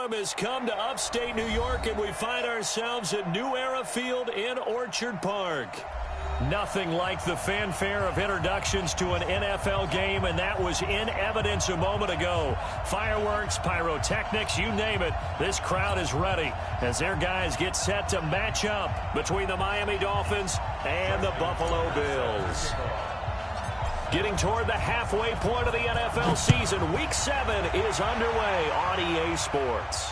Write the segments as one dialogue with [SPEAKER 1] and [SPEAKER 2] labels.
[SPEAKER 1] storm has come to upstate New York, and we find ourselves at New Era Field in Orchard Park. Nothing like the fanfare of introductions to an NFL game, and that was in evidence a moment ago. Fireworks, pyrotechnics, you name it. This crowd is ready as their guys get set to match up between the Miami Dolphins and the Buffalo Bills. Getting toward the halfway point of the NFL season, Week 7 is underway on EA Sports.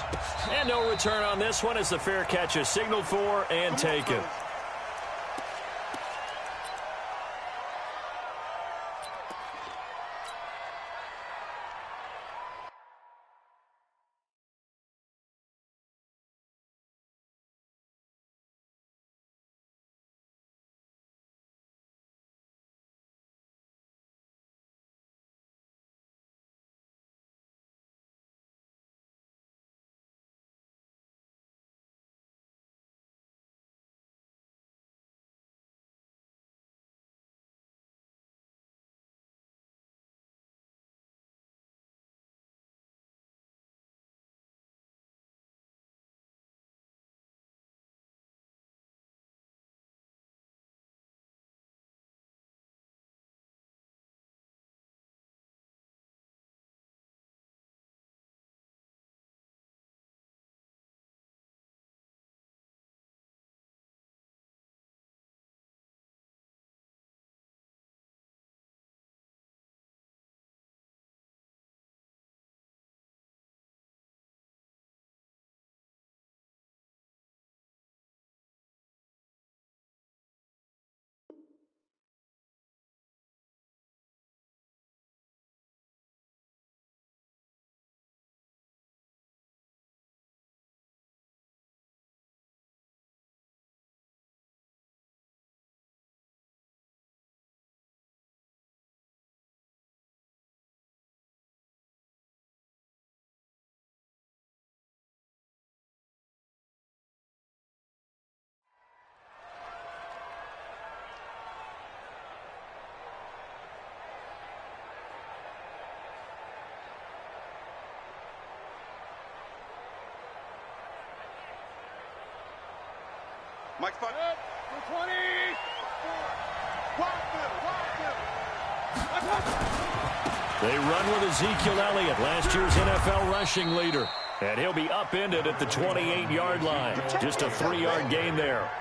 [SPEAKER 1] And no return on this one as the fair catch is signaled for and taken.
[SPEAKER 2] Mike Fudd.
[SPEAKER 3] 20.
[SPEAKER 1] They run with Ezekiel Elliott, last year's NFL rushing leader. And he'll be upended at the 28-yard line. Just a 3-yard gain there.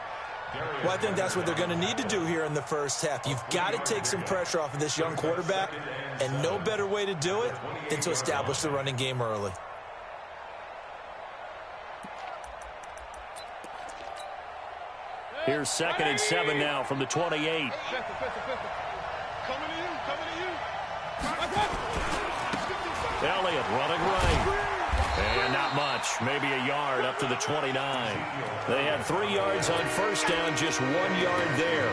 [SPEAKER 4] Well, I think that's what they're going to need to do here in the first half. You've got to take some pressure off of this young quarterback, and no better way to do it than to establish the running game early.
[SPEAKER 1] Here's 2nd and 7 now from the 28.
[SPEAKER 3] Coming to you.
[SPEAKER 1] Elliott running right. And not much, maybe a yard up to the 29. They had 3 yards on first down, just 1 yard there.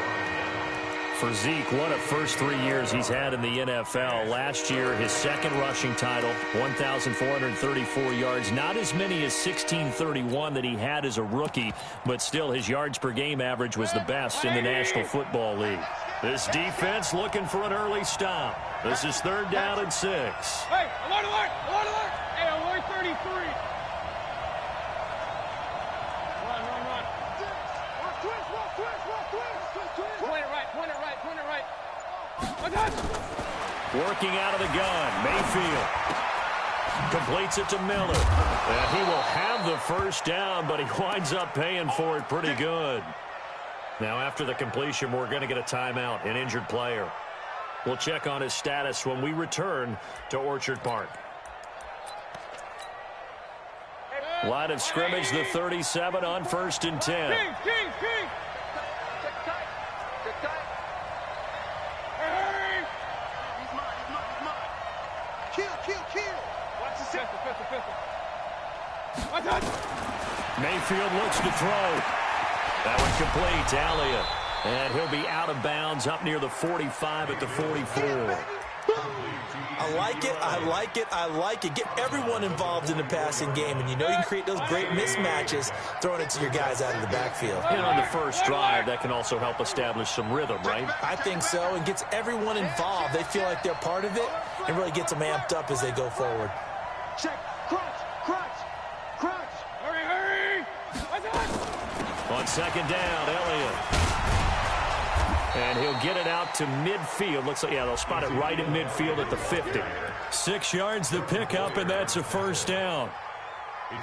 [SPEAKER 1] For Zeke, what a first 3 years he's had in the NFL. Last year, his second rushing title, 1,434 yards. Not as many as 1,631 that he had as a rookie, but still his yards per game average was the best in the National Football League. This defense looking for an early stop. This is 3rd down and 6.
[SPEAKER 3] Hey, alert! Hey, alert 33. Run. Point it right.
[SPEAKER 1] Working out of the gun, Mayfield. Completes it to Miller. And he will have the first down, but he winds up paying for it pretty good. Now, after the completion, we're going to get a timeout, an injured player. We'll check on his status when we return to Orchard Park. Line of scrimmage, the 37 on 1st and 10.
[SPEAKER 3] King.
[SPEAKER 1] Mayfield looks to throw. That one complete to Elliott. And he'll be out of bounds up near the 45 at the 44.
[SPEAKER 4] I like it. Get everyone involved in the passing game, and you know you can create those great mismatches throwing it to your guys out of the backfield.
[SPEAKER 1] And on the first drive, that can also help establish some rhythm, right?
[SPEAKER 4] I think so, and gets everyone involved. They feel like they're part of it and really gets them amped up as they go forward.
[SPEAKER 3] Check, crunch.
[SPEAKER 1] On second down, Elliott. And he'll get it out to midfield. Looks like, yeah, they'll spot it right at midfield at the 50. 6 yards the pickup, and that's a first down.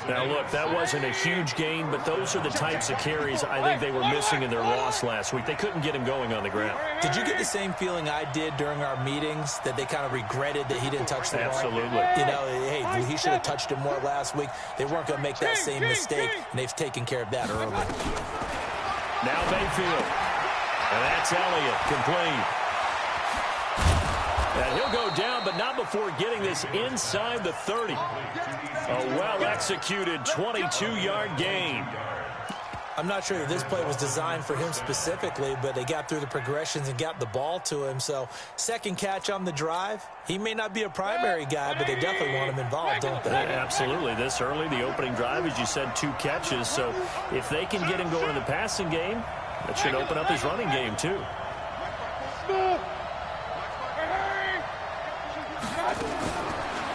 [SPEAKER 1] Now, look, that wasn't a huge gain, but those are the types of carries I think they were missing in their loss last week. They couldn't get him going on the ground.
[SPEAKER 4] Did you get the same feeling I did during our meetings, that they kind of regretted that he didn't touch the ball?
[SPEAKER 1] Absolutely.
[SPEAKER 4] You know, hey, he should have touched it more last week. They weren't going to make that same mistake, and they've taken care of that early.
[SPEAKER 1] Now Mayfield. And that's Elliott, complete. And he'll go down, but not before getting this inside the 30. A well-executed 22-yard gain.
[SPEAKER 4] I'm not sure that this play was designed for him specifically, but they got through the progressions and got the ball to him. So, second catch on the drive. He may not be a primary guy, but they definitely want him involved, don't they?
[SPEAKER 1] Absolutely. This early, the opening drive, as you said, 2 catches. So, if they can get him going in the passing game, that should open up his running game, too.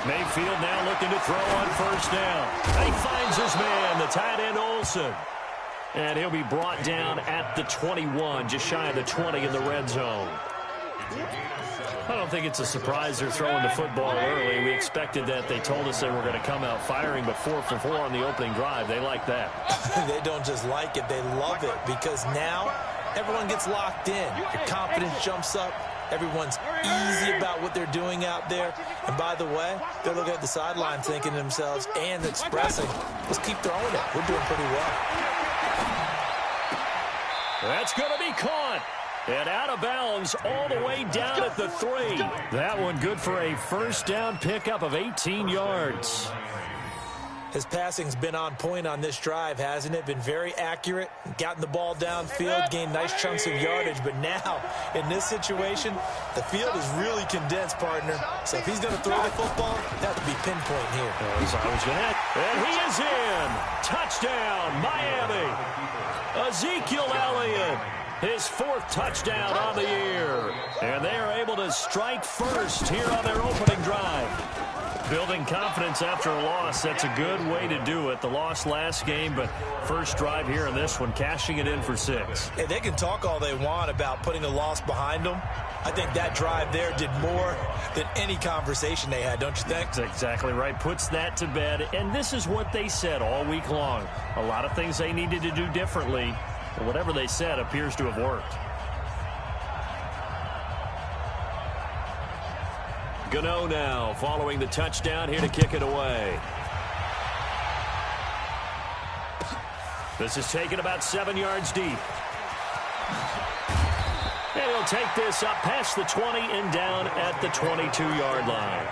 [SPEAKER 1] Mayfield now looking to throw on first down. He finds his man, the tight end Olsen. And he'll be brought down at the 21, just shy of the 20 in the red zone. I don't think it's a surprise they're throwing the football early. We expected that. They told us they were going to come out firing, but 4 for 4 on the opening drive. They like that.
[SPEAKER 4] They don't just like it, they love it, because now everyone gets locked in. The confidence jumps up. Everyone's easy about what they're doing out there. And by the way, they're looking at the sideline thinking to themselves and expressing, let's keep throwing it. We're doing pretty well.
[SPEAKER 1] That's going to be caught. And out of bounds all the way down at the 3. That one good for a first down pickup of 18 yards.
[SPEAKER 4] His passing's been on point on this drive, hasn't it? Been very accurate, gotten the ball downfield, gained nice chunks of yardage. But now, in this situation, the field is really condensed, partner. So if he's going to throw the football, that would be pinpoint here.
[SPEAKER 1] And he is in. Touchdown, Miami. Ezekiel Elliott. His 4th touchdown on the year. And they are able to strike first here on their opening drive. Building confidence after a loss, that's a good way to do it. The loss last game, but first drive here in this one, cashing it in for 6.
[SPEAKER 4] Hey, they can talk all they want about putting a loss behind them. I think that drive there did more than any conversation they had, don't you think?
[SPEAKER 1] That's exactly right. Puts that to bed. And this is what they said all week long. A lot of things they needed to do differently. But whatever they said appears to have worked. Gano now following the touchdown, here to kick it away. This is taken about 7 yards deep. And he'll take this up past the 20 and down at the 22-yard line.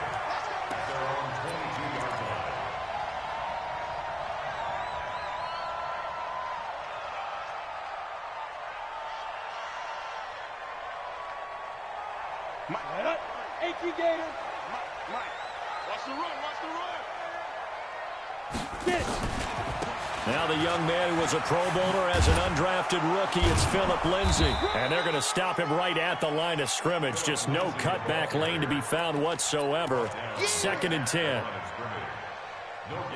[SPEAKER 1] Now the young man who was a Pro Bowler as an undrafted rookie, it's Phillip Lindsay. And they're going to stop him right at the line of scrimmage. Just no cutback lane to be found whatsoever. 2nd and 10.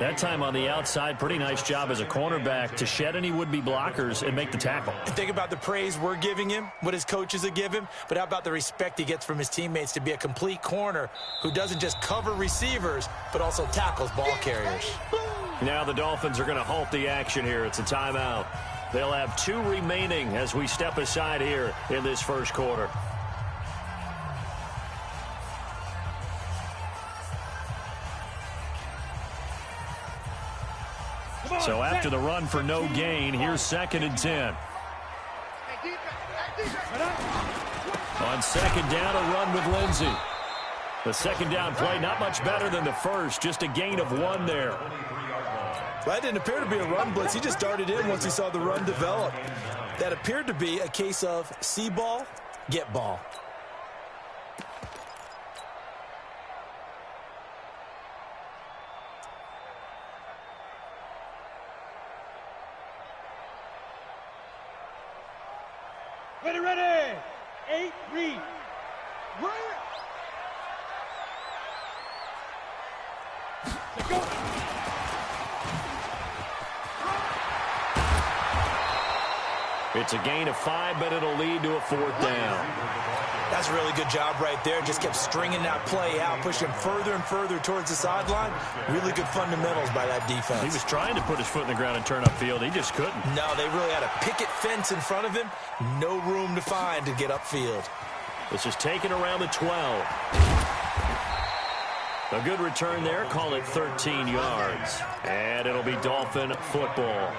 [SPEAKER 1] That time on the outside, pretty nice job as a cornerback to shed any would-be blockers and make the tackle.
[SPEAKER 4] Think about the praise we're giving him, what his coaches have given him, but how about the respect he gets from his teammates to be a complete corner who doesn't just cover receivers, but also tackles ball carriers.
[SPEAKER 1] Now the Dolphins are going to halt the action here. It's a timeout. They'll have 2 remaining as we step aside here in this first quarter. So after the run for no gain, here's 2nd and 10. On 2nd down, a run with Lindsay. The 2nd down play, not much better than the first, just a gain of 1 there.
[SPEAKER 4] Well, that didn't appear to be a run blitz. He just darted in once he saw the run develop. That appeared to be a case of see ball, get ball.
[SPEAKER 3] Ready. 8, read. Let's go.
[SPEAKER 1] It's a gain of 5, but it'll lead to a 4th down.
[SPEAKER 4] That's a really good job right there. Just kept stringing that play out, pushing further and further towards the sideline. Really good fundamentals by that defense.
[SPEAKER 1] He was trying to put his foot in the ground and turn upfield. He just couldn't.
[SPEAKER 4] No, they really had a picket fence in front of him. No room to find to get upfield.
[SPEAKER 1] This is taken around the 12. A good return there. Call it 13 yards. And it'll be Dolphin football.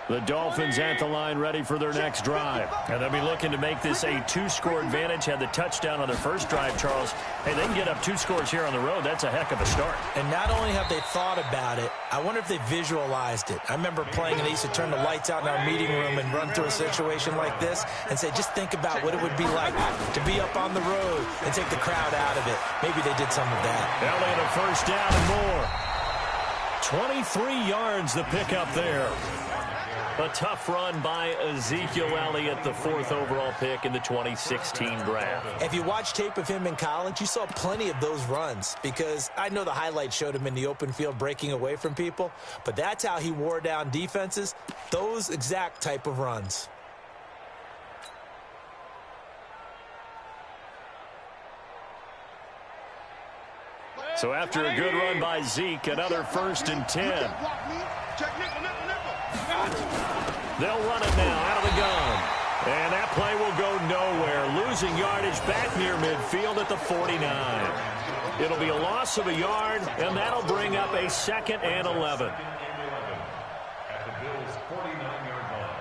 [SPEAKER 1] The Dolphins at the line ready for their next drive. And they'll be looking to make this a 2-score advantage. Had the touchdown on their first drive, Charles. Hey, they can get up 2 scores here on the road. That's a heck of a start.
[SPEAKER 4] And not only have they thought about it, I wonder if they visualized it. I remember playing and they used to turn the lights out in our meeting room and run through a situation like this and say, just think about what it would be like to be up on the road and take the crowd out of it. Maybe they did some of that.
[SPEAKER 1] Elliott a first down and more. 23 yards the pickup there. A tough run by Ezekiel Elliott, the 4th overall pick in the 2016 draft.
[SPEAKER 4] If you watch tape of him in college, you saw plenty of those runs because I know the highlights showed him in the open field breaking away from people, but that's how he wore down defenses, those exact type of runs.
[SPEAKER 1] So after a good run by Zeke, another 1st and 10. They'll run it now out of the gun. And that play will go nowhere. Losing yardage back near midfield at the 49. It'll be a loss of a yard, and that'll bring up a 2nd and 11.
[SPEAKER 5] At the Bills' 49-yard line.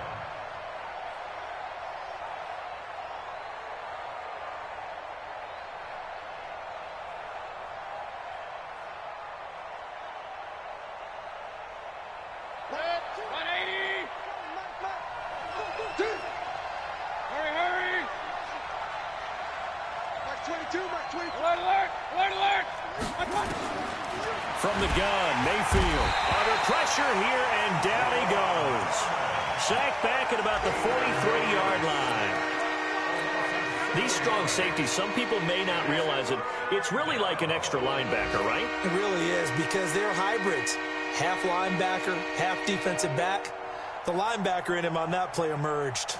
[SPEAKER 1] From the gun, Mayfield under pressure here, and down he goes. Sacked back at about the 43-yard line. These strong safeties, some people may not realize it. It's really like an extra linebacker, right?
[SPEAKER 4] It really is because they're hybrids. Half linebacker, half defensive back. The linebacker in him on that play emerged.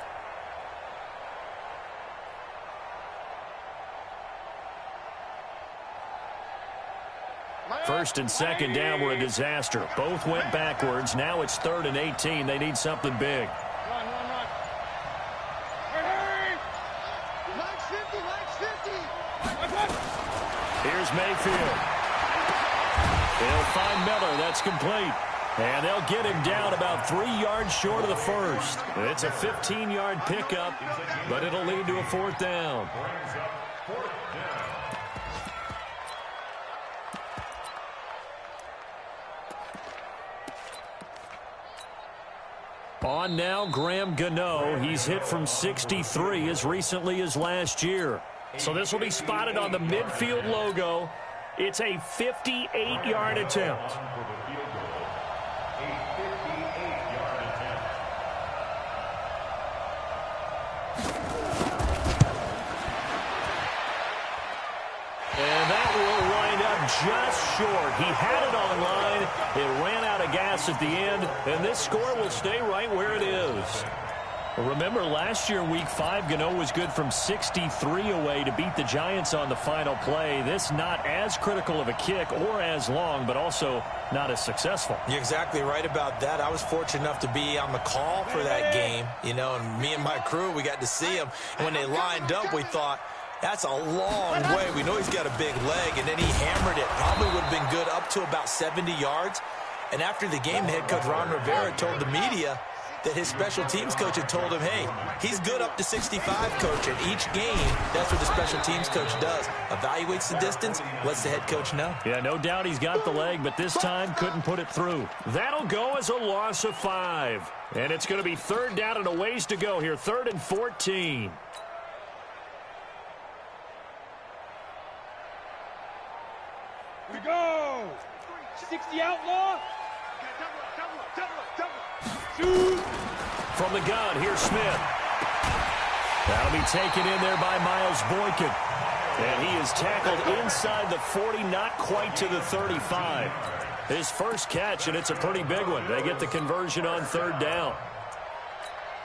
[SPEAKER 1] First and 2nd down were a disaster. Both went backwards. Now it's 3rd and 18. They need something big.
[SPEAKER 3] Run. Hurry! Line 50.
[SPEAKER 1] Here's Mayfield. They'll find Miller. That's complete. And they'll get him down about 3 yards short of the first. It's a 15-yard pickup, but it'll lead to a 4th down. On now, Graham Gano. He's hit from 63 as recently as last year. So this will be spotted on the midfield logo. It's a 58-yard attempt. And that will wind up just short. He had it on line. It ran out of gas at the end, and this score will stay right where it is. Remember, last year, Week 5, Gano was good from 63 away to beat the Giants on the final play. This not as critical of a kick or as long, but also not as successful.
[SPEAKER 4] You're exactly right about that. I was fortunate enough to be on the call for that game, and me and my crew, we got to see him. And when they lined up, we thought, that's a long way. We know he's got a big leg, and then he hammered it. Probably would have been good up to about 70 yards. And after the game, the head coach Ron Rivera told the media that his special teams coach had told him, hey, he's good up to 65, coach. And each game, that's what the special teams coach does. Evaluates the distance, lets the head coach know.
[SPEAKER 1] Yeah, no doubt he's got the leg, but this time couldn't put it through. That'll go as a loss of 5. And it's going to be 3rd down and a ways to go here, 3rd and 14.
[SPEAKER 3] We go! 60 outlaw.
[SPEAKER 1] From the gun, here's Smith. That'll be taken in there by Miles Boykin. And he is tackled inside the 40, not quite to the 35. His first catch, and it's a pretty big one. They get the conversion on third down.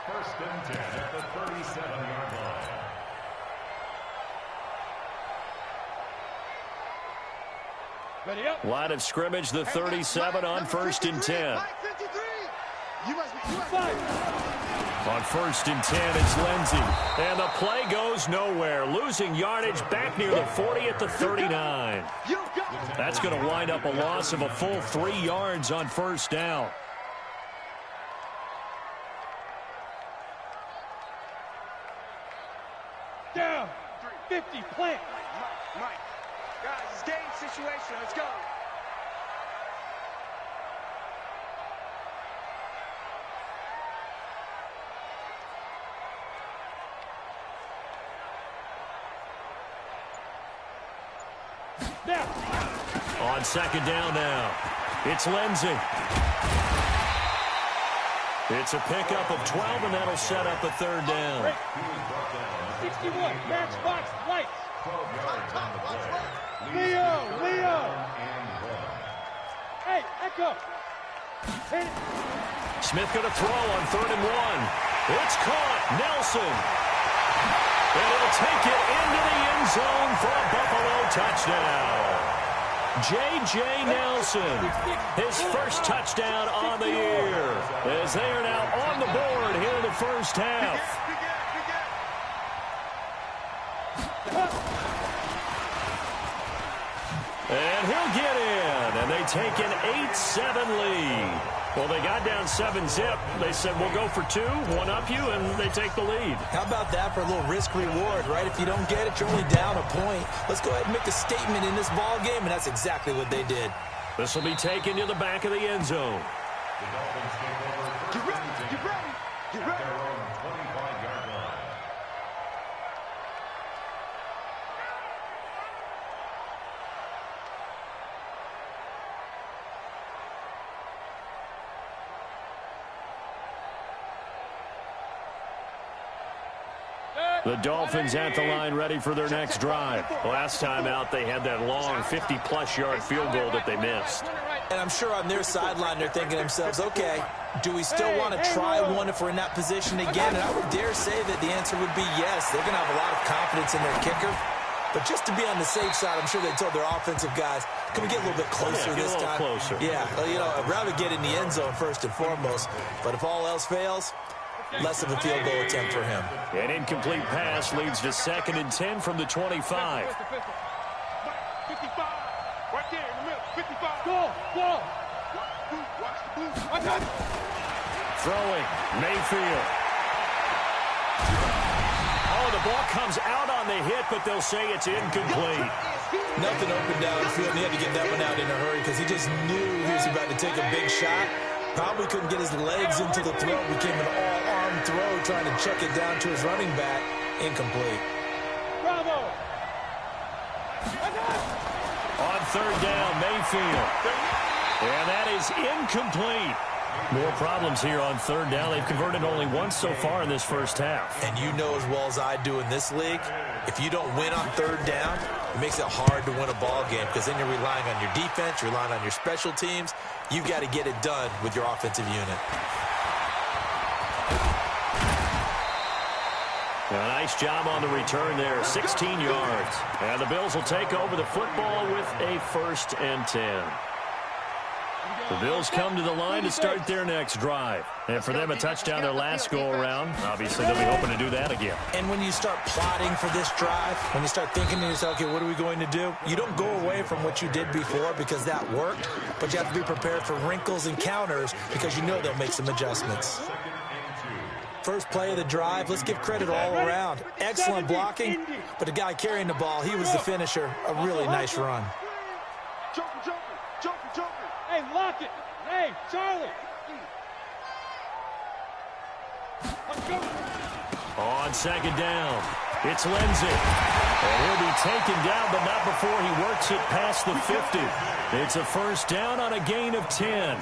[SPEAKER 5] First and 10 at the 37-yard line.
[SPEAKER 3] Ready up.
[SPEAKER 1] Line of scrimmage, the 37 on first and 10. On first and 10, it's Lindsey. And the play goes nowhere. Losing yardage back near the 40 at the 39. That's going to wind up a loss of a full 3 yards on first down.
[SPEAKER 3] Down. 50, plant.
[SPEAKER 2] Mike. Guys, it's game situation. Let's go.
[SPEAKER 3] Now.
[SPEAKER 1] On second down now, it's Lindsey. It's a pickup of 12, and that'll set up a third down.
[SPEAKER 3] 61, match box, lights.
[SPEAKER 5] 12 yards on the play.
[SPEAKER 3] Leo. Hey, Echo. Hit it.
[SPEAKER 1] Smith going to throw on third and 1. It's caught. Nelson. And he'll take it into the end zone for a Buffalo touchdown. J.J. Nelson, his first touchdown on the year, as they are now on the board here in the first half. And he'll get in, and they take an 8-7 lead. Well, they got down 7-zip. They said, we'll go for 2, one up you, and they take the lead.
[SPEAKER 4] How about that for a little risk-reward, right? If you don't get it, you're only down a point. Let's go ahead and make a statement in this ball game, and that's exactly what they did.
[SPEAKER 1] This will be taken to the back of the end zone.
[SPEAKER 5] The Dolphins take over first and 10 at their own 25-yard line.
[SPEAKER 1] The Dolphins at the line ready for their next drive. Last time out, they had that long 50-plus yard field goal that they missed.
[SPEAKER 4] And I'm sure on their sideline they're thinking to themselves, okay, do we still want to try one if we're in that position again? And I would dare say that the answer would be yes. They're going to have a lot of confidence in their kicker. But just to be on the safe side, I'm sure they told their offensive guys, can we get a little bit closer this time?
[SPEAKER 1] Closer.
[SPEAKER 4] Yeah, you know, I'd rather get in the end zone first and foremost. But if all else fails, less of a field goal attempt for him.
[SPEAKER 1] An incomplete pass leads to 2nd and 10 from the 25.
[SPEAKER 2] 55. Right there in the middle. 55.
[SPEAKER 3] Go.
[SPEAKER 2] Watch the blue.
[SPEAKER 1] Throwing, Mayfield. Oh, the ball comes out on the hit, but they'll say it's incomplete.
[SPEAKER 4] Nothing open down the field, and he had to get that one out in a hurry because he just knew he was about to take a big shot. Probably couldn't get his legs into the throw. Became an all-arm throw, trying to check it down to his running back. Incomplete.
[SPEAKER 3] Bravo.
[SPEAKER 1] On third down, Mayfield. And that is incomplete. More problems here on third down. They've converted only once so far in this first half.
[SPEAKER 4] And you know as well as I do in this league, if you don't win on third down, it makes it hard to win a ball game because then you're relying on your defense, you're relying on your special teams. You've got to get it done with your offensive unit.
[SPEAKER 1] A nice job on the return there, 16 yards. And the Bills will take over the football with a 1st and 10. The Bills come to the line to start their next drive. And for them, a touchdown their last go-around. Obviously, they'll be hoping to do that again.
[SPEAKER 4] And when you start plotting for this drive, when you start thinking to yourself, okay, what are we going to do? You don't go away from what you did before because that worked, but you have to be prepared for wrinkles and counters because you know they'll make some adjustments. First play of the drive, let's give credit all around. Excellent blocking, but the guy carrying the ball, he was the finisher. A really nice run.
[SPEAKER 2] Joker.
[SPEAKER 3] Hey, lock it. Hey, Charlie. Let's go.
[SPEAKER 1] On second down, it's Lindsey. And he'll be taken down, but not before he works it past the 50. It's a first down on a gain of 10.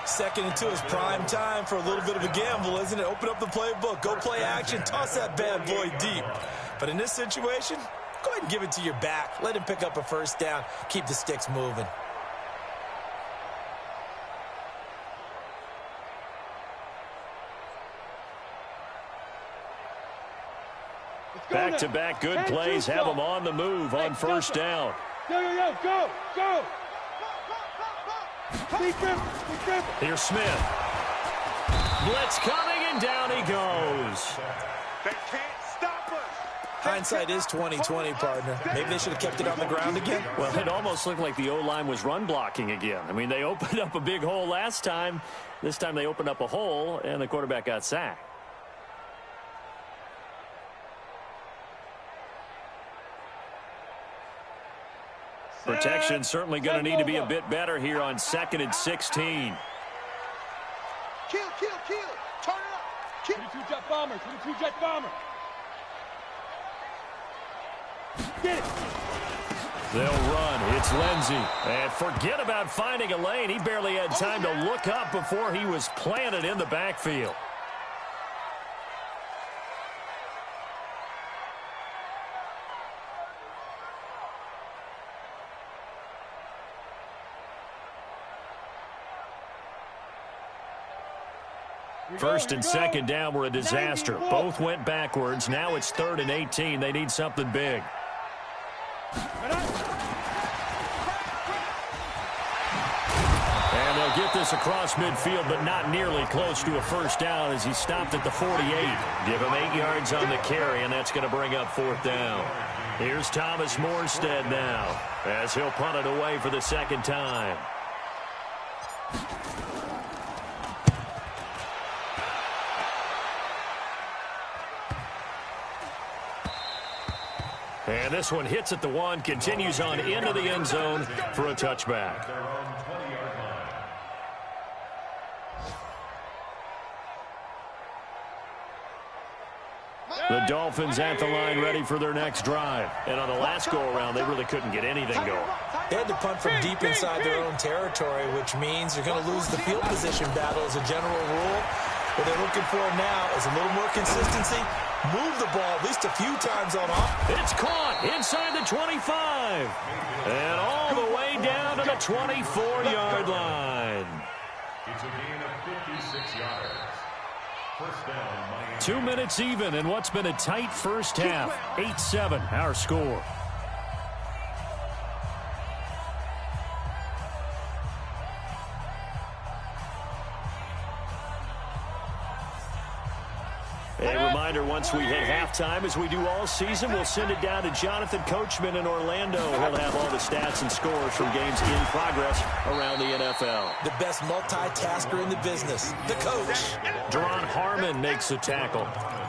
[SPEAKER 4] 2nd and 2 is prime time for a little bit of a gamble, isn't it? Open up the playbook, go play action, toss that bad boy deep. But in this situation, go ahead and give it to your back. Let him pick up a first down. Keep the sticks moving.
[SPEAKER 1] Back-to-back good plays have them on the move on first down.
[SPEAKER 3] Go.
[SPEAKER 1] Here's Smith. Blitz coming, and down he goes.
[SPEAKER 2] They can't stop us.
[SPEAKER 4] Hindsight is 20/20, partner. Maybe they should have kept it on the ground again.
[SPEAKER 1] Well, it almost looked like the O-line was run blocking again. I mean, they opened up a big hole last time. This time they opened up a hole, and the quarterback got sacked. Protection certainly going to need to be a bit better here on 2nd and 16.
[SPEAKER 2] Kill. Turn it up. Kill.
[SPEAKER 3] 22 jet bomber. Get it.
[SPEAKER 1] They'll run. It's Lindsey. And forget about finding a lane. He barely had time to look up before he was planted in the backfield. First and second down were a disaster. Both went backwards. Now it's 3rd and 18. They need something big. And they'll get this across midfield, but not nearly close to a first down as he stopped at the 48. Give him 8 yards on the carry, and that's going to bring up 4th down. Here's Thomas Morstead now as he'll punt it away for the second time. And this one hits at the 1, continues on into the end zone for a touchback. The Dolphins at the line ready for their next drive. And on the last go-around, they really couldn't get anything going.
[SPEAKER 4] They had to punt from deep inside their own territory, which means you're going to lose the field position battle as a general rule. What they're looking for now is a little more consistency. Move the ball at least a few times on off.
[SPEAKER 1] It's caught inside the 25. And all the way down to the 24-yard line.
[SPEAKER 5] It's a gain of 56 yards. First down, Miami.
[SPEAKER 1] 2 minutes even in what's been a tight first half. 8-7 our score. A reminder, once we hit halftime, as we do all season, we'll send it down to Jonathan Coachman in Orlando. He'll have all the stats and scores from games in progress around the NFL.
[SPEAKER 4] The best multitasker in the business, the coach.
[SPEAKER 1] Deron Harmon makes the tackle.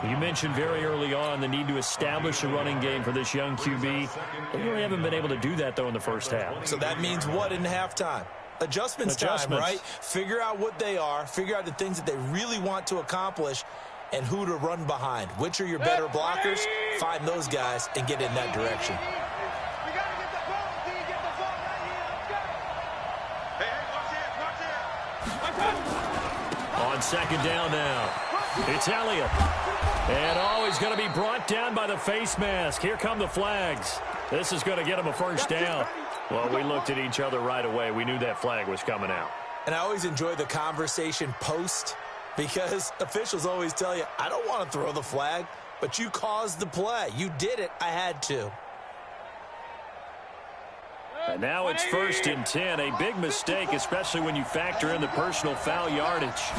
[SPEAKER 1] You mentioned very early on the need to establish a running game for this young QB. They really haven't been able to do that, though, in the first half.
[SPEAKER 4] So that means what in halftime? Adjustments time, right? Figure out what they are, figure out the things that they really want to accomplish, and who to run behind. Which are your better blockers? Find those guys and get in that direction.
[SPEAKER 2] We got to get the ball. Can you get the ball right here? Let's go.
[SPEAKER 3] Hey,
[SPEAKER 1] On second down now, it's Elliott. And he's going to be brought down by the face mask. Here come the flags. This is going to get him a first down. Well, we looked at each other right away. We knew that flag was coming out.
[SPEAKER 4] And I always enjoy the conversation post, because officials always tell you, I don't want to throw the flag, but you caused the play. You did it. I had to.
[SPEAKER 1] And now it's 1st and 10. A big mistake, especially when you factor in the personal foul yardage.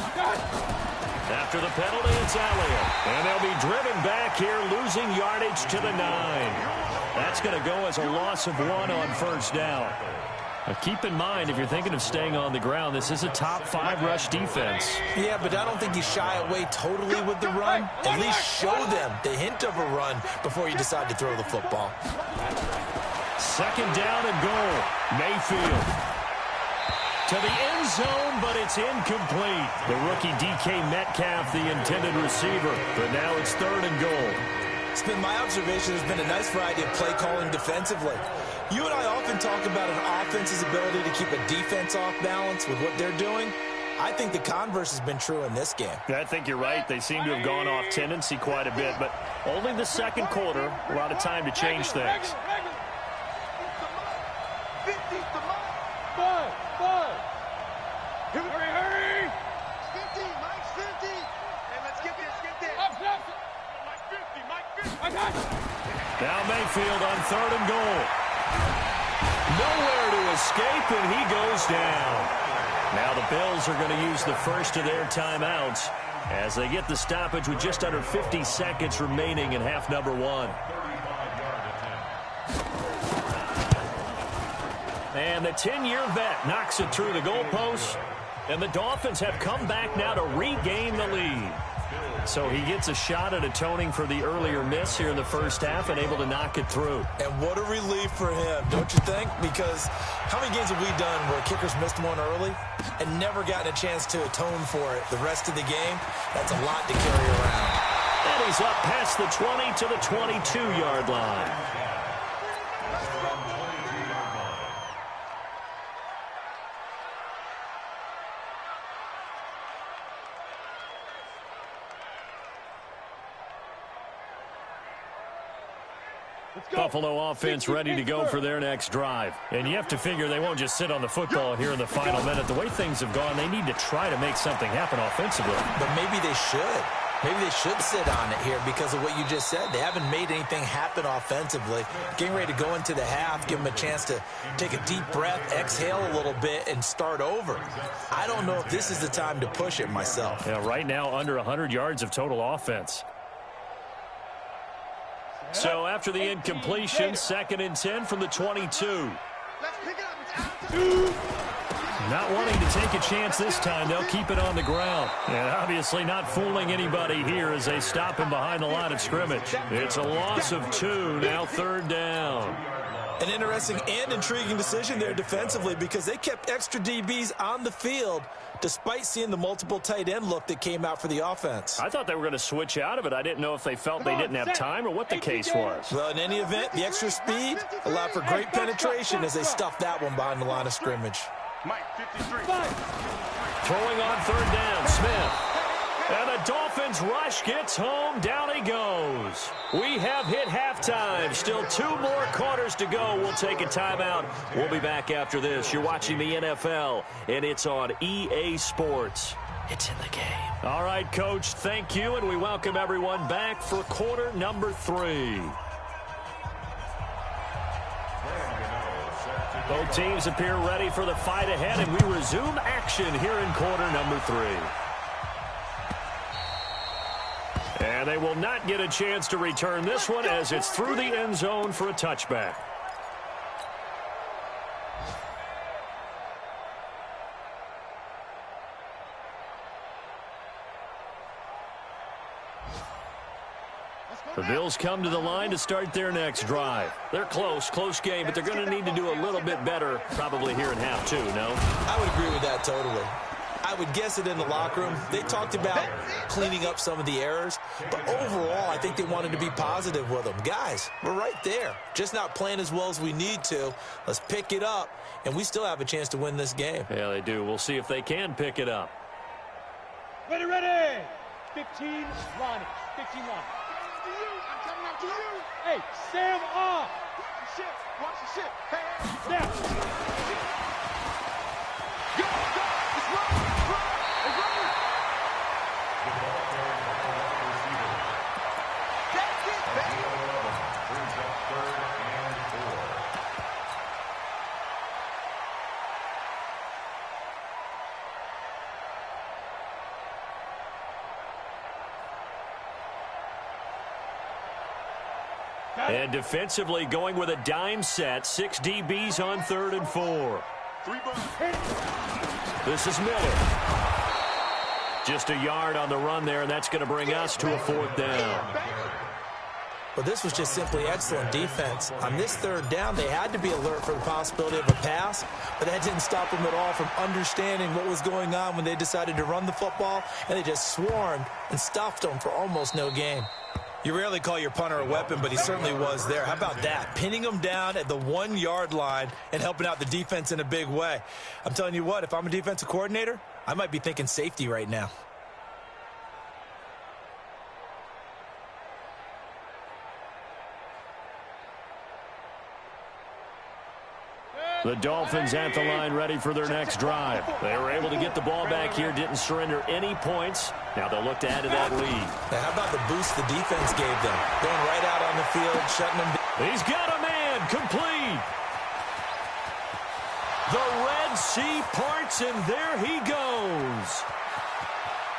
[SPEAKER 1] After the penalty, it's Elliott. And they'll be driven back here, losing yardage to the 9. That's going to go as a loss of 1 on first down. Now keep in mind, if you're thinking of staying on the ground, this is a top 5 rush defense.
[SPEAKER 4] Yeah, but I don't think you shy away totally with the run. At least show them the hint of a run before you decide to throw the football.
[SPEAKER 1] Second down and goal. Mayfield to the end zone, but it's incomplete. The rookie DK Metcalf, the intended receiver. But now it's 3rd and goal.
[SPEAKER 4] It's been my observation there's been a nice variety of play calling defensively. You and I often talk about an offense's ability to keep a defense off balance with what they're doing. I think the converse has been true in this game.
[SPEAKER 1] I think you're right. They seem to have gone off tendency quite a bit, but only the second quarter, a lot of time to change things.
[SPEAKER 3] Hurry!
[SPEAKER 2] 50, Mike's 50. Hey, let's get this.
[SPEAKER 3] Up.
[SPEAKER 2] Mike 50.
[SPEAKER 3] I got it.
[SPEAKER 1] Now Mayfield on 3rd and goal. Nowhere to escape, and he goes down. Now the Bills are going to use the first of their timeouts as they get the stoppage with just under 50 seconds remaining in half number 1. And the 10-year vet knocks it through the goalpost, and the Dolphins have come back now to regain the lead. So he gets a shot at atoning for the earlier miss here in the first half and able to knock it through.
[SPEAKER 4] And what a relief for him, don't you think? Because how many games have we done where kickers missed one early and never gotten a chance to atone for it the rest of the game? That's a lot to carry around.
[SPEAKER 1] And he's up past the 20 to the 22-yard line. Buffalo offense ready to go for their next drive. And you have to figure they won't just sit on the football here in the final minute. The way things have gone, they need to try to make something happen offensively.
[SPEAKER 4] But maybe they should. Maybe they should sit on it here because of what you just said. They haven't made anything happen offensively. Getting ready to go into the half, give them a chance to take a deep breath, exhale a little bit, and start over. I don't know if this is the time to push it myself.
[SPEAKER 1] Yeah, right now under 100 yards of total offense. So after the incompletion, 2nd and 10 from the 22.
[SPEAKER 2] Let's pick it up. It's out.
[SPEAKER 1] Not wanting to take a chance this time, they'll keep it on the ground. And obviously not fooling anybody here as they stop him behind the line of scrimmage. It's a loss of 2, now 3rd down.
[SPEAKER 4] An interesting and intriguing decision there defensively because they kept extra DBs on the field despite seeing the multiple tight end look that came out for the offense.
[SPEAKER 1] I thought they were going to switch out of it. I didn't know if they felt they didn't have time or what the case was.
[SPEAKER 4] Well, in any event, the extra speed allowed for great penetration as they stuffed that one behind the line of scrimmage.
[SPEAKER 2] Mike 53.
[SPEAKER 1] Throwing on 3rd down, Smith. And the Dolphins rush gets home. Down he goes. We have hit halftime. Still 2 more quarters to go. We'll take a timeout. We'll be back after this. You're watching the NFL, and it's on EA Sports. It's in the game. All right, Coach, thank you, and we welcome everyone back for quarter number 3. Both teams appear ready for the fight ahead, and we resume action here in quarter number 3. And they will not get a chance to return this one as it's through the end zone for a touchback. The Bills come to the line to start their next drive. They're close game, but they're going to need to do a little bit better probably here in half 2, no?
[SPEAKER 4] I would agree with that totally. I would guess it in the locker room. They talked about cleaning up some of the errors, but overall, I think they wanted to be positive with them. Guys, we're right there, just not playing as well as we need to. Let's pick it up, and we still have a chance to win this game.
[SPEAKER 1] Yeah, they do. We'll see if they can pick it up.
[SPEAKER 3] Ready. 15, Ronnie. 15, Ronnie.
[SPEAKER 2] I'm coming up to you.
[SPEAKER 3] Hey, Sam off.
[SPEAKER 2] Watch the shit. Hey.
[SPEAKER 3] Now.
[SPEAKER 1] And defensively going with a dime set. 6 DBs on 3rd and 4. This is Miller. Just a yard on the run there, and that's going to bring us to a 4th down.
[SPEAKER 4] Well, this was just simply excellent defense. On this 3rd down, they had to be alert for the possibility of a pass, but that didn't stop them at all from understanding what was going on when they decided to run the football, and they just swarmed and stuffed them for almost no gain. You rarely call your punter a weapon, but he certainly was there. How about that? Pinning him down at the 1-yard line and helping out the defense in a big way. I'm telling you what, if I'm a defensive coordinator, I might be thinking safety right now.
[SPEAKER 1] The Dolphins at the line ready for their next drive. They were able to get the ball back here, didn't surrender any points. Now they'll look to add to that lead.
[SPEAKER 4] Now, how about the boost the defense gave them? Going right out on the field, shutting them down.
[SPEAKER 1] He's got a man, complete. The Red Sea parts, and there he goes.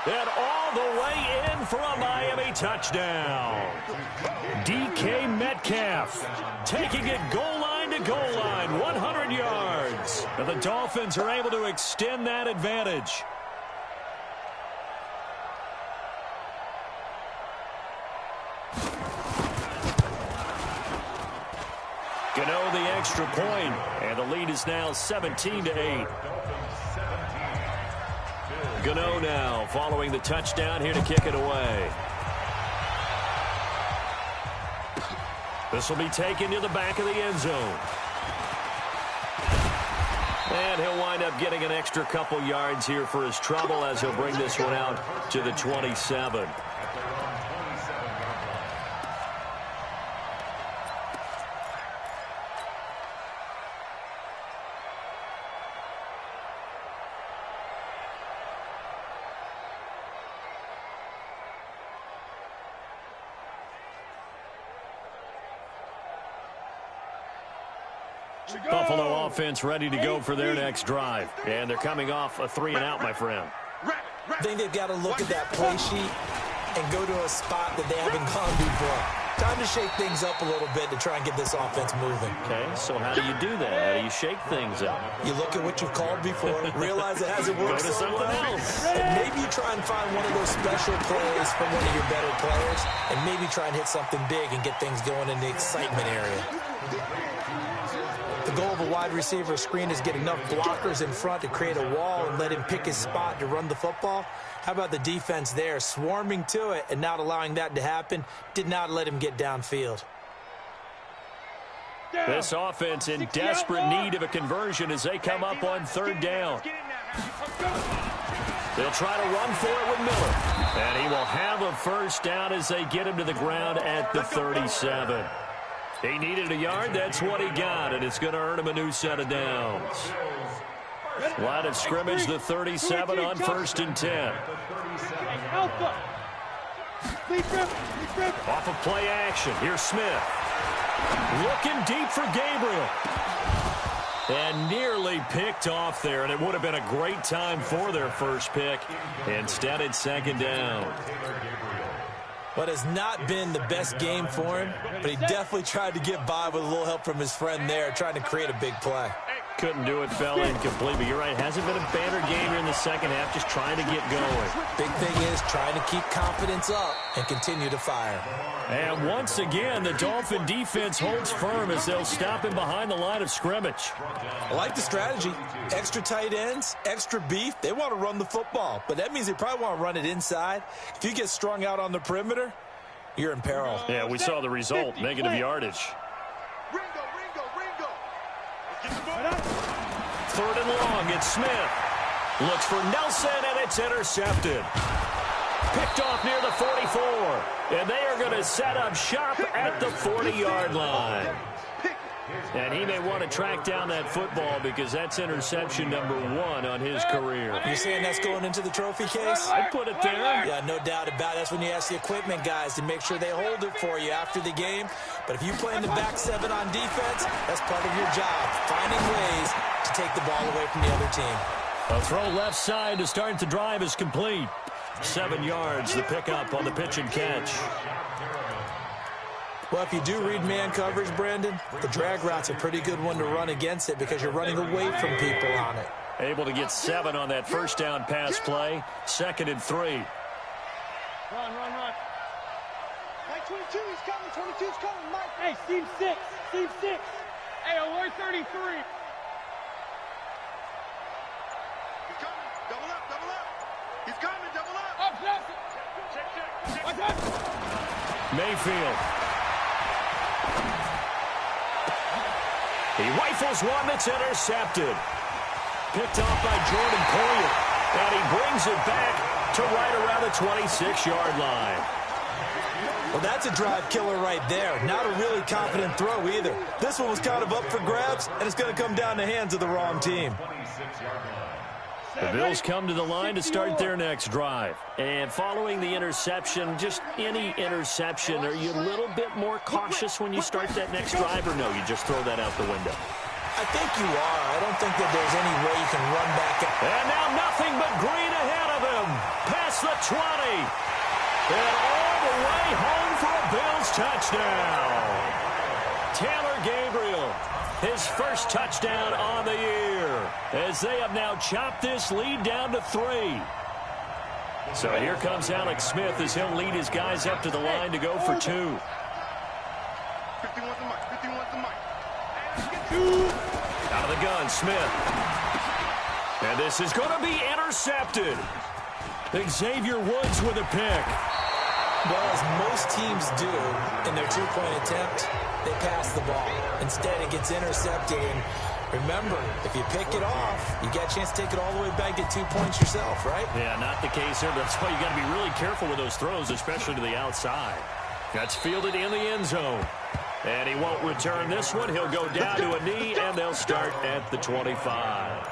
[SPEAKER 1] And all the way in for a Miami touchdown. DK Metcalf taking it goal line to goal line, 100 yards. And the Dolphins are able to extend that advantage. Gano the extra point, and the lead is now 17-8. Gano now following the touchdown here to kick it away. This will be taken to the back of the end zone. And he'll wind up getting an extra couple yards here for his trouble as he'll bring this one out to the 27. Buffalo offense ready to go for their next drive. And they're coming off a 3-and-out, my friend.
[SPEAKER 4] I think they've got to look at that play sheet and go to a spot that they haven't gone before. Time to shake things up a little bit to try and get this offense moving.
[SPEAKER 1] Okay, so how do you do that? How do you shake things up?
[SPEAKER 4] You look at what you've called before, realize it hasn't worked
[SPEAKER 1] Go to
[SPEAKER 4] so
[SPEAKER 1] something
[SPEAKER 4] well,
[SPEAKER 1] else.
[SPEAKER 4] and maybe you try and find one of those special plays from one of your better players, and maybe try and hit something big and get things going in the excitement area. The goal of a wide receiver screen is get enough blockers in front to create a wall and let him pick his spot to run the football. How about the defense there, swarming to it and not allowing that to happen? Did not let him get downfield.
[SPEAKER 1] This offense in desperate need of a conversion as they come up on third down. They'll try to run for it with Miller. And he will have a first down as they get him to the ground at the 37. He needed a yard. That's what he got, and it's going to earn him a new set of downs. Line of scrimmage, the 37 on 1st and 10. Off of play action. Here's Smith. Looking deep for Gabriel. And nearly picked off there, and it would have been a great time for their first pick. Instead, it's second down.
[SPEAKER 4] What has not been the best game for him, but he definitely tried to get by with a little help from his friend there, trying to create a big play.
[SPEAKER 1] Couldn't do it, fell incomplete, but you're right. Hasn't been a banner game here in the second half, just trying to get going.
[SPEAKER 4] Big thing is trying to keep confidence up and continue to fire.
[SPEAKER 1] And once again, the Dolphin defense holds firm as they'll stop him behind the line of scrimmage.
[SPEAKER 4] I like the strategy. Extra tight ends, extra beef. They want to run the football, but that means they probably want to run it inside. If you get strung out on the perimeter, you're in peril.
[SPEAKER 1] Yeah, we saw the result, negative yardage. Third and long, it's Smith. Looks for Nelson, and it's intercepted. Picked off near the 44. And they are going to set up shop at the 40-yard line. And he may want to track down that football because that's interception number 1 on his career.
[SPEAKER 4] You're saying that's going into the trophy case?
[SPEAKER 1] I'd put it there.
[SPEAKER 4] Yeah, no doubt about it. That's when you ask the equipment guys to make sure they hold it for you after the game. But if you play in the back 7 on defense, that's part of your job, finding ways to take the ball away from the other team.
[SPEAKER 1] A throw left side to start the drive is complete. 7 yards, the pickup on the pitch and catch.
[SPEAKER 4] Well, if you do read man coverage, Brandon, the drag route's a pretty good one to run against it because you're running away from people on it.
[SPEAKER 1] Able to get 7 on that first down pass play. 2nd and 3.
[SPEAKER 3] Run. Mike 22, he's coming. 22's coming, Mike. Hey, Steve 6. Hey, alert 33. He's
[SPEAKER 2] coming. Double up. He's coming. Double up.
[SPEAKER 3] Up.
[SPEAKER 2] Check.
[SPEAKER 3] Watch out.
[SPEAKER 1] Mayfield. He rifles one that's intercepted. Picked off by Jordan Poyer. And he brings it back to right around the 26-yard line.
[SPEAKER 4] Well, that's a drive killer right there. Not a really confident throw either. This one was kind of up for grabs, and it's going to come down the hands of the wrong team.
[SPEAKER 1] The Bills come to the line to start their next drive. And following the interception, just any interception, are you a little bit more cautious when you start that next drive, or no, you just throw that out the window?
[SPEAKER 4] I think you are. I don't think that there's any way you can run back.
[SPEAKER 1] And now nothing but green ahead of him. Past the 20. And all the way home for a Bills touchdown. Taylor Gabriel, his first touchdown on the year, as they have now chopped this lead down to 3. So here comes Alex Smith as he'll lead his guys up to the line to go for 2.
[SPEAKER 2] 51's the mic. 51's the mic.
[SPEAKER 1] Out of the gun, Smith. And this is going to be intercepted. Xavier Woods with a pick.
[SPEAKER 4] Well, as most teams do in their two-point attempt, they pass the ball. Instead, it gets intercepted. And remember, if you pick it off, you get a chance to take it all the way back, get 2 points yourself, right?
[SPEAKER 1] Yeah, not the case here, but that's why you got to be really careful with those throws, especially to the outside. That's fielded in the end zone. And he won't return this one. He'll go down to a knee, and they'll start at the 25.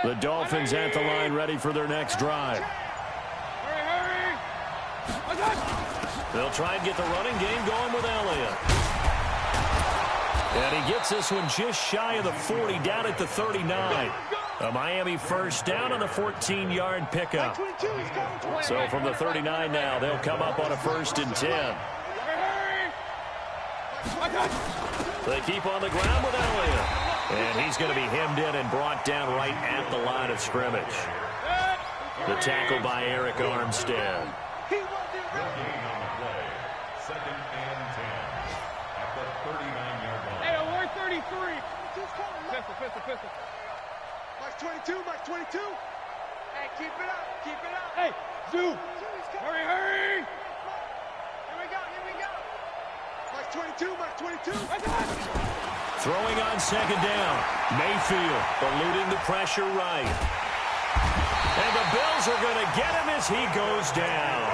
[SPEAKER 1] The Dolphins at the line, ready for their next drive.
[SPEAKER 3] Hurry, hurry.
[SPEAKER 1] They'll try and get the running game going with Elliott. And he gets this one just shy of the 40, down at the 39. A Miami first down on the 14-yard pickup. So from the 39 now, they'll come up on a 1st and 10. They keep on the ground with Elliott. And he's going to be hemmed in and brought down right at the line of scrimmage. The tackle by Eric Armstead.
[SPEAKER 5] Gain on the play. 2nd and 10 at the 39-yard line.
[SPEAKER 3] Hey, alert 33. Pistol.
[SPEAKER 2] Mike 22, Mike 22. Hey, keep it up, keep it up.
[SPEAKER 3] Hey, Zoo. Hurry.
[SPEAKER 2] Here we go. Mike 22, Mike 22.
[SPEAKER 1] Throwing on 2nd down. Mayfield eluding the pressure right. And the Bills are going to get him as he goes down.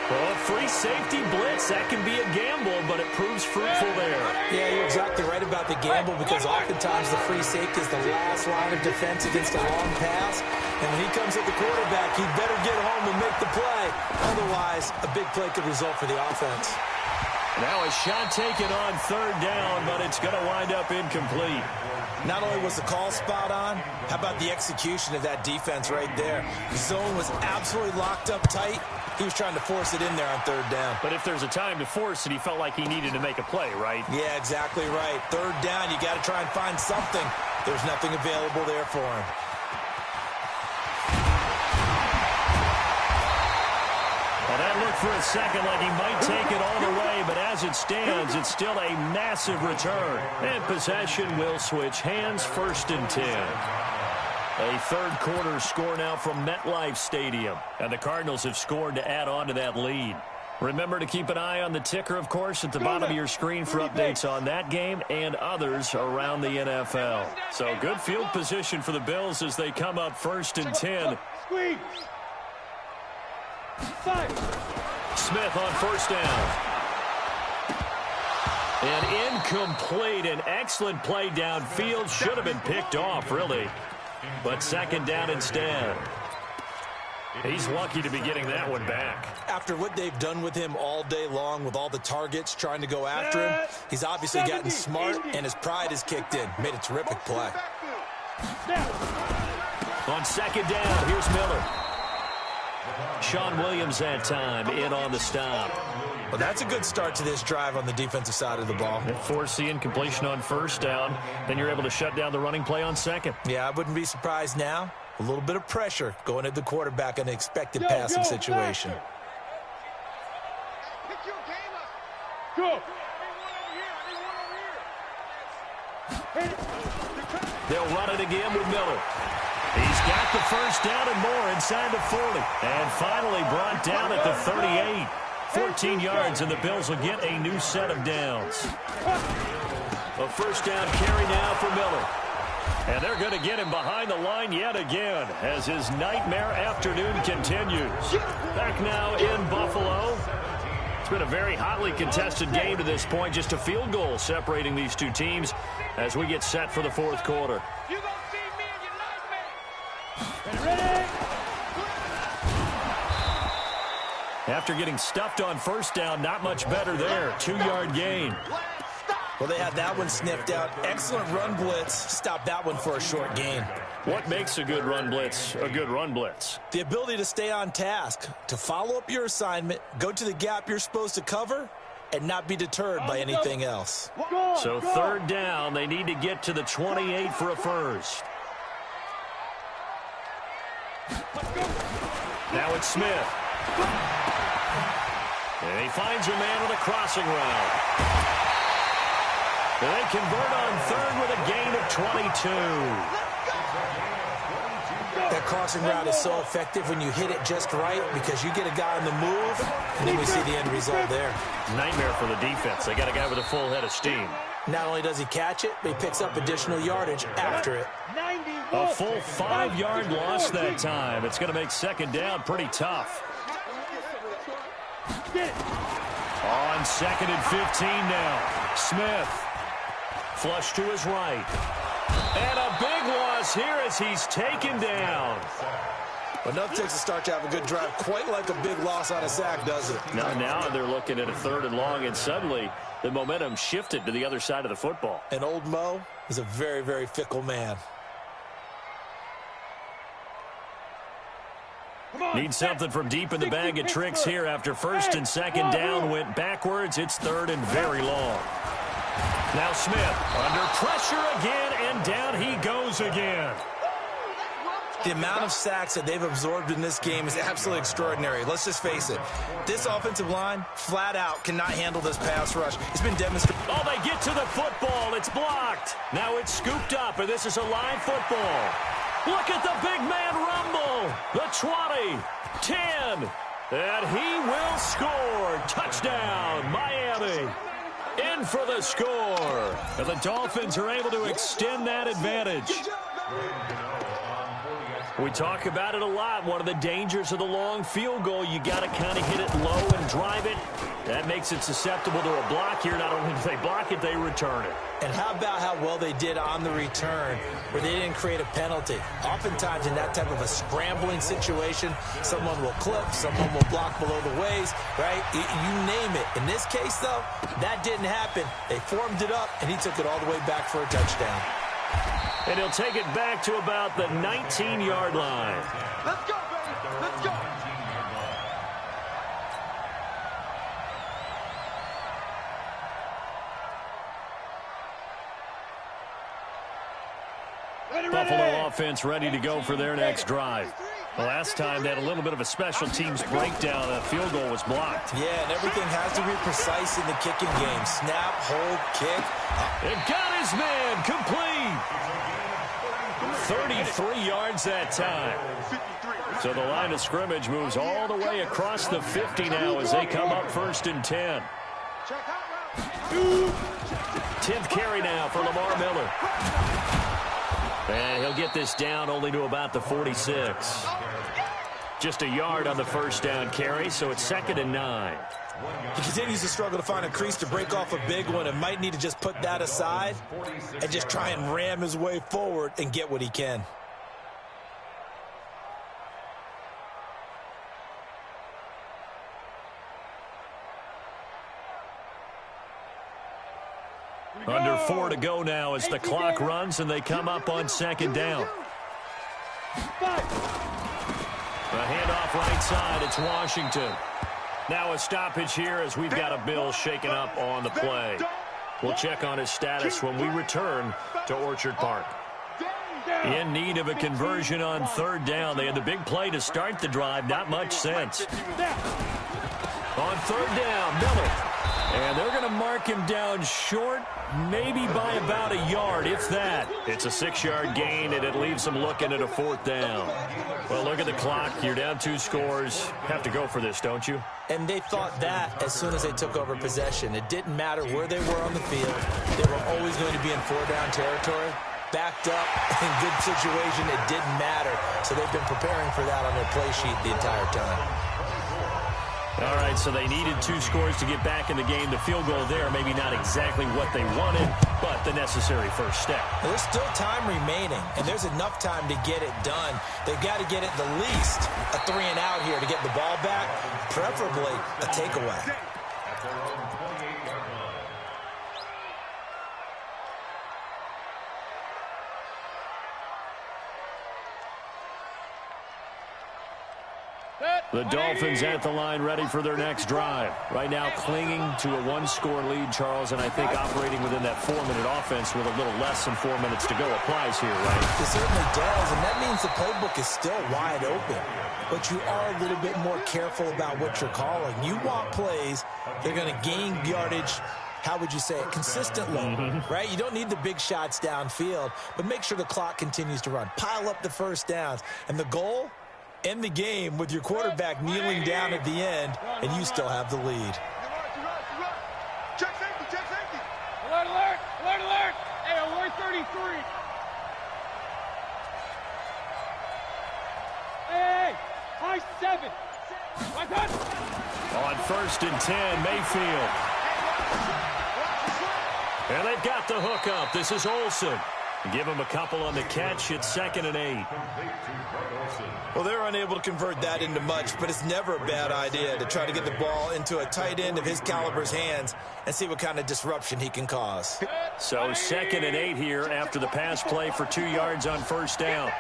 [SPEAKER 1] Well, free safety blitz, that can be a gamble, but it proves fruitful there.
[SPEAKER 4] Yeah, you're exactly right about the gamble, because oftentimes the free safety is the last line of defense against a long pass. And when he comes at the quarterback, he'd better get home and make the play. Otherwise, a big play could result for the offense.
[SPEAKER 1] Now a shot taken on 3rd down, but it's going to wind up incomplete.
[SPEAKER 4] Not only was the call spot on, how about the execution of that defense right there? The zone was absolutely locked up tight. He was trying to force it in there on 3rd down.
[SPEAKER 1] But if there's a time to force it, he felt like he needed to make a play, right?
[SPEAKER 4] Yeah, exactly right. 3rd down, you got to try and find something. There's nothing available there for him.
[SPEAKER 1] Well, that looked for a second like he might take it all the way, but as it stands, it's still a massive return. And possession will switch hands, 1st and 10. A 3rd quarter score now from MetLife Stadium. And the Cardinals have scored to add on to that lead. Remember to keep an eye on the ticker, of course, at the bottom of your screen for updates on that game and others around the NFL. So good field position for the Bills as they come up 1st and 10.
[SPEAKER 3] Squeeze.
[SPEAKER 1] Smith on 1st down. And incomplete. An excellent play downfield. Should have been picked off, really. But 2nd down instead. He's lucky to be getting that one back.
[SPEAKER 4] After what they've done with him all day long, with all the targets trying to go after him, he's obviously gotten smart, and his pride has kicked in. Made a terrific play.
[SPEAKER 1] On 2nd down, here's Miller. Sean Williams that time in on the stop.
[SPEAKER 4] Well, that's a good start to this drive on the defensive side of the ball.
[SPEAKER 1] Force the incompletion on 1st down. Then you're able to shut down the running play on 2nd.
[SPEAKER 4] Yeah, I wouldn't be surprised now. A little bit of pressure going at the quarterback in an expected passing situation.
[SPEAKER 3] Go.
[SPEAKER 1] They'll run it again with Miller. He's got the first down and more inside the 40. And finally brought down at the 38. 14 yards, and the Bills will get a new set of downs. A first down carry now for Miller. And they're going to get him behind the line yet again as his nightmare afternoon continues. Back now in Buffalo. It's been a very hotly contested game to this point. Just a field goal separating these two teams as we get set for the fourth quarter.
[SPEAKER 3] You gonna see me in your nightmare. Ready?
[SPEAKER 1] After getting stuffed on first down, not much better there. 2-yard gain.
[SPEAKER 4] Well, they had that one sniffed out. Excellent run blitz. Stopped that one for a short gain.
[SPEAKER 1] What makes a good run blitz a good run blitz?
[SPEAKER 4] The ability to stay on task, to follow up your assignment, go to the gap you're supposed to cover, and not be deterred by anything else.
[SPEAKER 1] So third down, they need to get to the 28 for a first. Now it's Smith. And he finds a man with a crossing route. And they convert on third with a gain of 22.
[SPEAKER 4] That crossing route is so effective when you hit it just right because you get a guy on the move, and then we see the end result there.
[SPEAKER 1] Nightmare for the defense. They got a guy with a full head of steam.
[SPEAKER 4] Not only does he catch it, but he picks up additional yardage after it.
[SPEAKER 1] A full 5-yard loss that time. It's going to make second down pretty tough. On second and 15 now. Smith. Flush to his right. And a big loss here as he's taken down.
[SPEAKER 4] Enough takes a start to have a good drive. Quite like a big loss on a sack, does it?
[SPEAKER 1] Now they're looking at a third and long, and suddenly the momentum shifted to the other side of the football.
[SPEAKER 4] And old Mo is a very, very fickle man.
[SPEAKER 1] Need something from deep in the bag of tricks here after first and second down went backwards. It's third and very long. Now Smith under pressure again, and down he goes again.
[SPEAKER 4] The amount of sacks that they've absorbed in this game is absolutely extraordinary. Let's just face it. This offensive line, flat out, cannot handle this pass rush. It's been demonstrated.
[SPEAKER 1] Oh, they get to the football. It's blocked. Now it's scooped up, and this is a live football. Look at the big man rumble. The 20, 10, and he will score. Touchdown, Miami. In for the score. And the Dolphins are able to extend that advantage. We talk about it a lot. One of the dangers of the long field goal, you got to kind of hit it low and drive it. That makes it susceptible to a block here. Not only do they block it, they return it.
[SPEAKER 4] And how about how well they did on the return where they didn't create a penalty? Oftentimes in that type of a scrambling situation, someone will clip, someone will block below the waist, right? You name it. In this case, though, that didn't happen. They formed it up, and he took it all the way back for a touchdown.
[SPEAKER 1] And he'll take it back to about the 19-yard line.
[SPEAKER 2] Let's go, baby. Let's go.
[SPEAKER 1] Buffalo offense ready to go for their next drive. The last time they had a little bit of a special teams breakdown. A field goal was blocked.
[SPEAKER 4] Yeah, and everything has to be precise in the kicking game. Snap, hold, kick.
[SPEAKER 1] It got his man complete. 33 yards that time. So the line of scrimmage moves all the way across the 50 now as they come up first and 10. 10th carry now for Lamar Miller. And he'll get this down only to about the 46. Just a yard on the first down carry, so it's second and 9.
[SPEAKER 4] He continues to struggle to find a crease to break off a big one and might need to just put that aside and just try and ram his way forward and get what he can.
[SPEAKER 1] Under 4 to go now as the clock runs and they come up on second down. A handoff right side. It's Washington. Now a stoppage here as we've got a Bill shaken up on the play. We'll check on his status when we return to Orchard Park. In need of a conversion on third down. They had the big play to start the drive. Not much sense. On third down, Miller. And they're going to mark him down short, maybe by about a yard, if that. It's a 6-yard gain, and it leaves them looking at a 4th down. Well, look at the clock. You're down 2 scores. Have to go for this, don't you?
[SPEAKER 4] And they thought that as soon as they took over possession. It didn't matter where they were on the field. They were always going to be in 4-down territory. Backed up, in good situation, it didn't matter. So they've been preparing for that on their play sheet the entire time.
[SPEAKER 1] All right, so they needed 2 scores to get back in the game. The field goal there, maybe not exactly what they wanted, but the necessary first step.
[SPEAKER 4] There's still time remaining, and there's enough time to get it done. They've got to get it the least a 3-and-out here to get the ball back, preferably a takeaway.
[SPEAKER 5] At their own 28-yard line.
[SPEAKER 1] The Dolphins at the line, ready for their next drive. Right now clinging to a 1-score lead, Charles, and I think operating within that 4-minute offense with a little less than 4 minutes to go applies here, right?
[SPEAKER 4] It certainly does, and that means the playbook is still wide open. But you are a little bit more careful about what you're calling. You want plays that are going to gain yardage, how would you say it, consistently, right? You don't need the big shots downfield, but make sure the clock continues to run. Pile up the first downs. And the goal? End the game with your quarterback kneeling down at the end, and you still have the lead.
[SPEAKER 2] Check safety, check safety.
[SPEAKER 3] Alert, alert, alert, alert. Hey, alert 33. Hey, high 7. My God.
[SPEAKER 1] On 1st and 10, Mayfield. And they've got the hook up. This is Olsen. Give him a couple on the catch. It's 2nd and 8.
[SPEAKER 4] Well, they're unable to convert that into much, but it's never a bad idea to try to get the ball into a tight end of his caliber's hands and see what kind of disruption he can cause.
[SPEAKER 1] So 2nd and 8 here after the pass play for 2 yards on 1st down.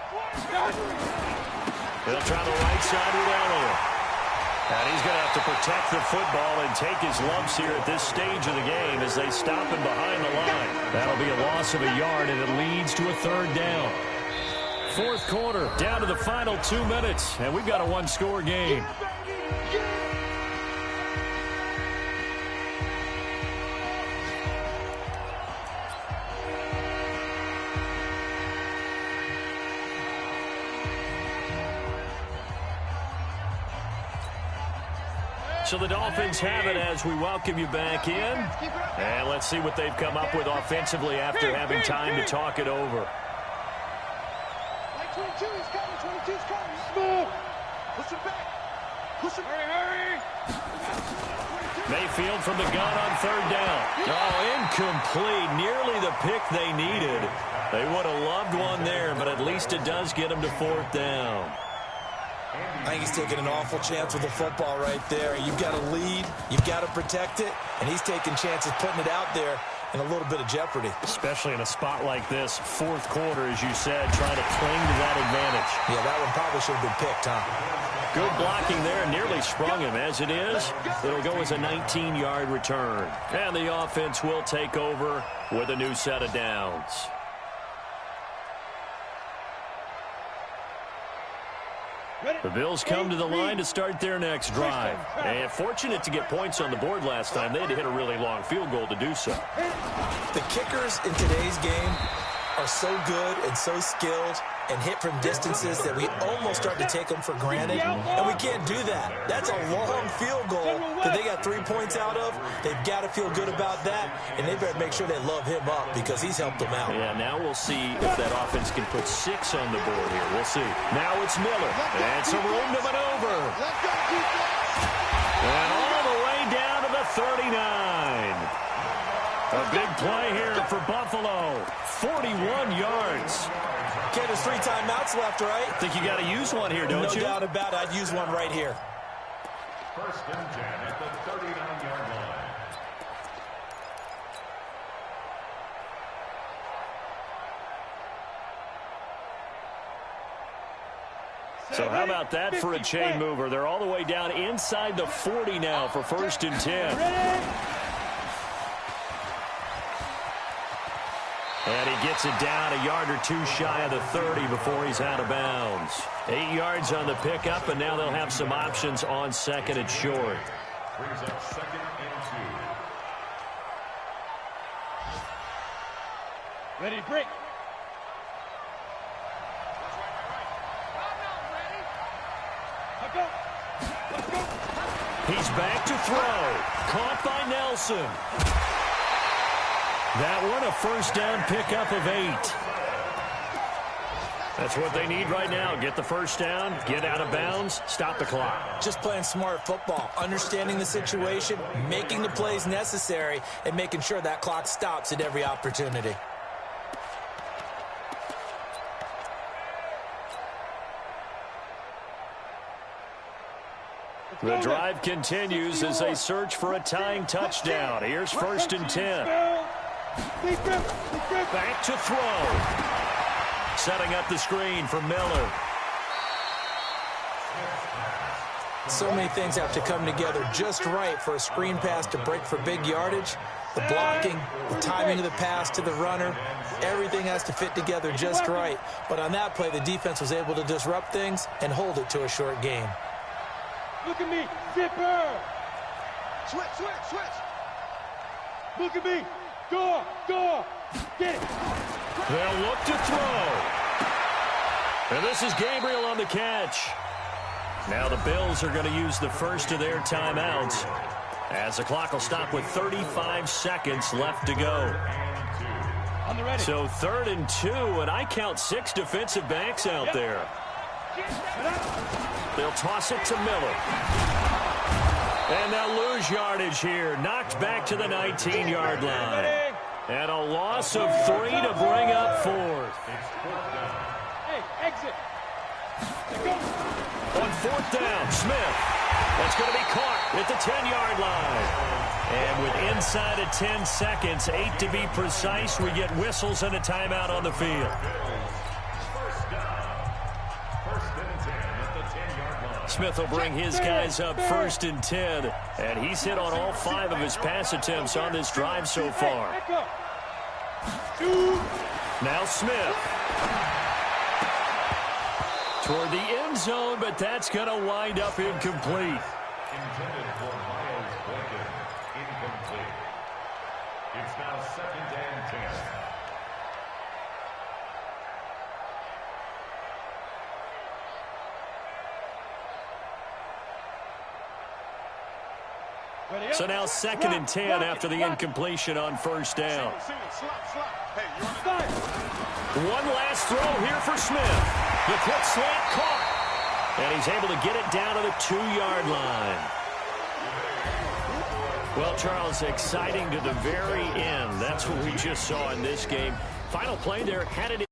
[SPEAKER 1] They'll try the right side with Elliott. And he's going to have to protect the football and take his lumps here at this stage of the game as they stop him behind the line. That'll be a loss of a yard, and it leads to a 3rd down. 4th quarter, down to the final 2 minutes, and we've got a 1-score game. So the Dolphins have it as we welcome you back in. And let's see what they've come up with offensively after having time to talk it over.
[SPEAKER 3] 22 is coming, 22's coming. Smooth. Push him back. Push him. Hurry, hurry.
[SPEAKER 1] Mayfield from the gun on 3rd down. Oh, incomplete. Nearly the pick they needed. They would have loved one there, but at least it does get them to 4th down.
[SPEAKER 4] I think he's taking an awful chance with the football right there. You've got to lead, you've got to protect it, and he's taking chances putting it out there in a little bit of jeopardy.
[SPEAKER 1] Especially in a spot like this, 4th quarter, as you said, trying to cling to that advantage.
[SPEAKER 4] Yeah, that one probably should have been picked, huh?
[SPEAKER 1] Good blocking there, nearly sprung him. As it is, it'll go as a 19-yard return. And the offense will take over with a new set of downs. The Bills come to the line to start their next drive. And fortunate to get points on the board last time. They had to hit a really long field goal to do so.
[SPEAKER 4] The kickers in today's game are so good and so skilled and hit from distances that we almost start to take them for granted. And we can't do that. That's a long field goal that they got 3 points out of. They've got to feel good about that, and they better make sure they love him up because he's helped them out.
[SPEAKER 1] Yeah, now we'll see if that offense can put 6 on the board here. We'll see. Now it's Miller. And some room to maneuver. And all the way down to the 39. A big play here for Buffalo. 41 yards.
[SPEAKER 4] Okay, there's 3 timeouts left, right?
[SPEAKER 1] I think you got to use one here, don't you?
[SPEAKER 4] No doubt about it. I'd use one right here.
[SPEAKER 5] 1st and 10 at the 39-yard line.
[SPEAKER 1] So how about that for a chain mover? They're all the way down inside the 40 now for 1st and 10. And he gets it down a yard or 2 shy of the 30 before he's out of bounds. 8 yards on the pickup, and now they'll have some options on 2nd and short.
[SPEAKER 5] Brings up 2nd and 2.
[SPEAKER 3] Ready, break. Let's go. Let's go.
[SPEAKER 1] He's back to throw. Caught by Nelson. That one a first down pickup of 8. That's what they need right now. Get the first down, get out of bounds, stop the clock.
[SPEAKER 4] Just playing smart football, understanding the situation, making the plays necessary, and making sure that clock stops at every opportunity.
[SPEAKER 1] The drive continues as they search for a tying touchdown. Here's 1st and 10. Back to throw. Setting up the screen for Miller.
[SPEAKER 4] So many things have to come together just right for a screen pass to break for big yardage. The blocking, the timing of the pass to the runner, everything has to fit together just right. But on that play, the defense was able to disrupt things and hold it to a short gain.
[SPEAKER 3] Look at me, zipper.
[SPEAKER 2] Switch, switch, switch.
[SPEAKER 3] Look at me. Go, go. Get it.
[SPEAKER 1] They'll look to throw. And this is Gabriel on the catch. Now the Bills are going to use the first of their timeouts as the clock will stop with 35 seconds left to go.
[SPEAKER 3] On the ready.
[SPEAKER 1] So 3rd and 2, and I count 6 defensive backs out there. They'll toss it to Miller. And they'll lose yardage here. Knocked back to the 19-yard line. And a loss of 3 to bring up 4th.
[SPEAKER 3] Hey, exit. Go.
[SPEAKER 1] On 4th down, Smith. That's going to be caught at the 10-yard line. And with inside of 10 seconds, 8 to be precise, we get whistles and a timeout on the field. Smith will bring his guys up 1st and 10. And he's hit on all 5 of his pass attempts on this drive so far. Now Smith. Toward the end zone, but that's going to wind up incomplete.
[SPEAKER 5] Intended for Miles Boykin. Incomplete. It's now 2nd and 10.
[SPEAKER 1] So now 2nd and 10 after the incompletion on 1st down. One last throw here for Smith. The quick slant caught. And he's able to get it down to the 2-yard line. Well, Charles, exciting to the very end. That's what we just saw in this game. Final play there had it.